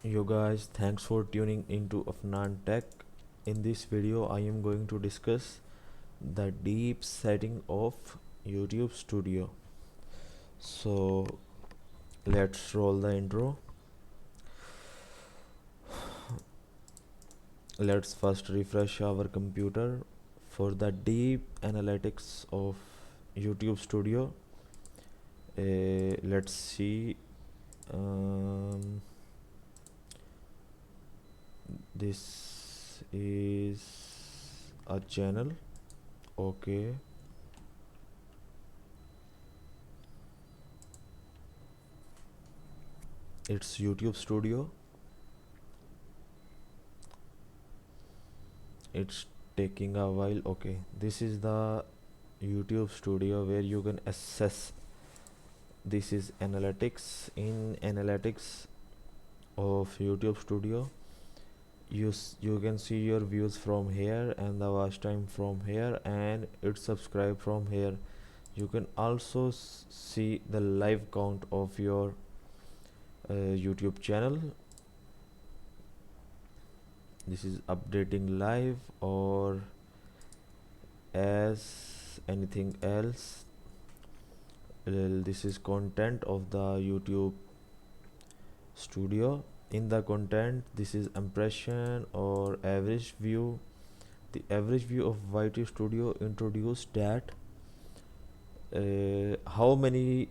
Yo guys, thanks for tuning into Afnan Tech. In this video, I am going to discuss the deep setting of YouTube Studio. So let's roll the intro. Let's first refresh our computer for the deep analytics of YouTube Studio. Let's see. This is a channel. Okay. It's YouTube Studio. It's taking a while. Okay, this is the YouTube Studio where you can access. This is analytics. In analytics of YouTube Studio, you can see your views from here and the watch time from here, and it's subscribe from here. You can also see the live count of your YouTube channel. This is updating live or as anything else. This is content of the YouTube Studio. In the content, this is impression or average view. The average view of YouTube Studio introduced that how many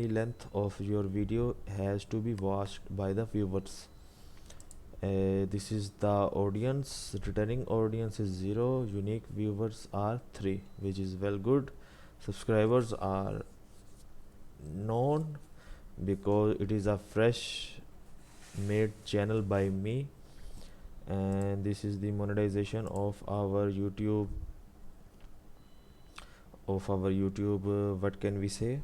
length of your video has to be watched by the viewers. This is the audience. Returning audience is 0, unique viewers are 3, which is well good. Subscribers are known because it is a fresh made channel by me. And this is the monetization of our YouTube what can we say,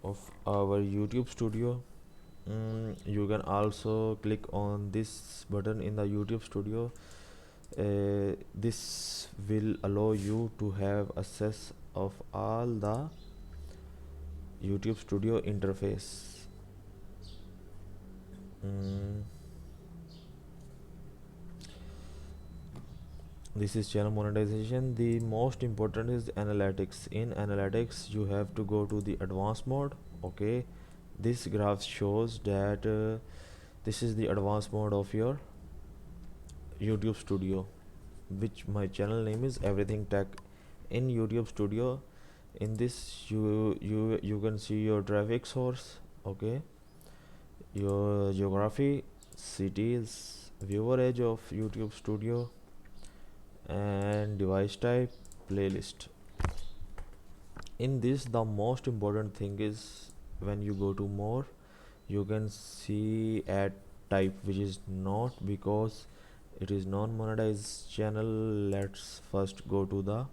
of our YouTube Studio. You can also click on this button in the YouTube Studio. This will allow you to have access of all the YouTube Studio interface. This is channel monetization. The most important is analytics. In analytics, you have to go to the advanced mode. Okay, this graph shows that this is the advanced mode of your YouTube Studio, which my channel name is Everything Tech. In YouTube Studio, in this you can see your traffic source. Okay, your geography, cities, viewer age of YouTube Studio, and device type, playlist. In this, the most important thing is when you go to more, you can see ad type, which is not, because it is non-monetized channel. Let's first go to the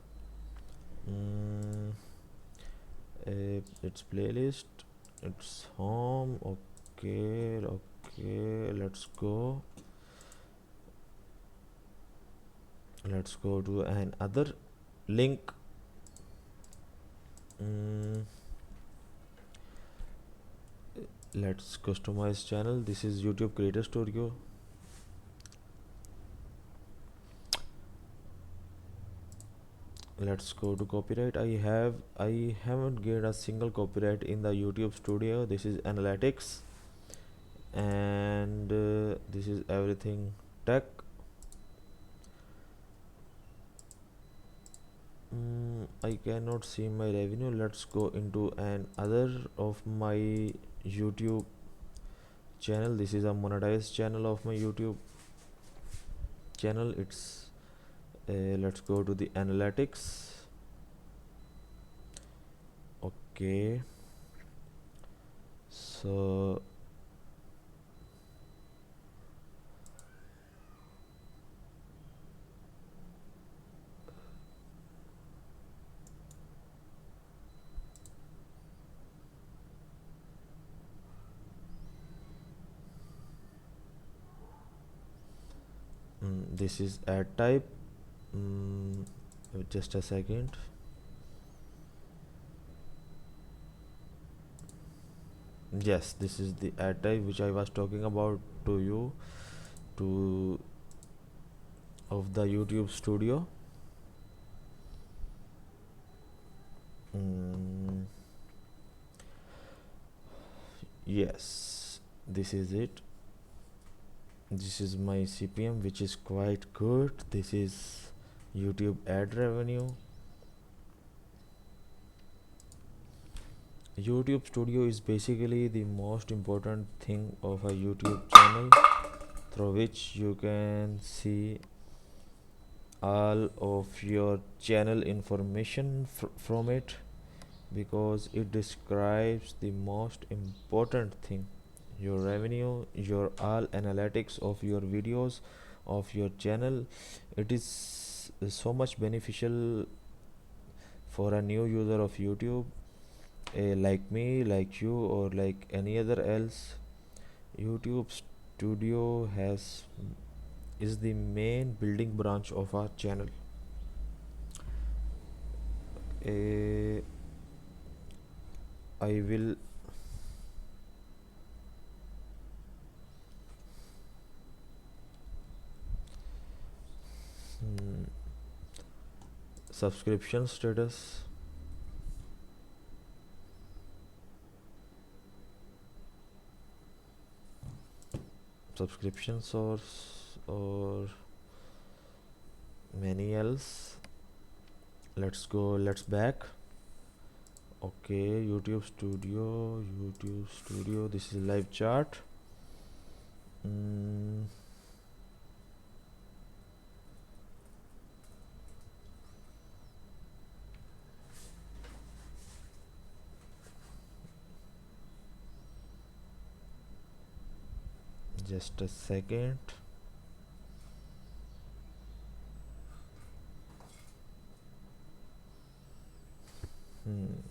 its playlist, its home. Okay, let's go to another link. Let's customize channel. This is YouTube Creator Studio. Let's go to copyright. I haven't get a single copyright in the YouTube Studio. This is analytics, and this is Everything Tech. I cannot see my revenue. Let's go into another of my YouTube channel. This is a monetized channel of my YouTube channel. It's let's go to the analytics. Okay, so this is ad type. Just a second. Yes, this is the ad type which I was talking about to you, to of the YouTube studio. mm, yes, this is it. This is my CPM, which is quite good. This is YouTube ad revenue. YouTube studio is basically the most important thing of a YouTube channel, through which you can see all of your channel information from it, because it describes the most important thing, your revenue, your all analytics of your videos, of your channel. It is so much beneficial for a new user of YouTube, like me, like you, or like any other else. YouTube studio has is the main building branch of our channel. uh, I will hmm, subscription status, subscription source, or many else. Let's go, let's back. Okay, YouTube studio, this is live chart. mm, just a second. hmm.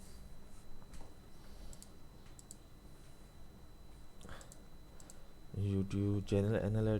YouTube channel analytics.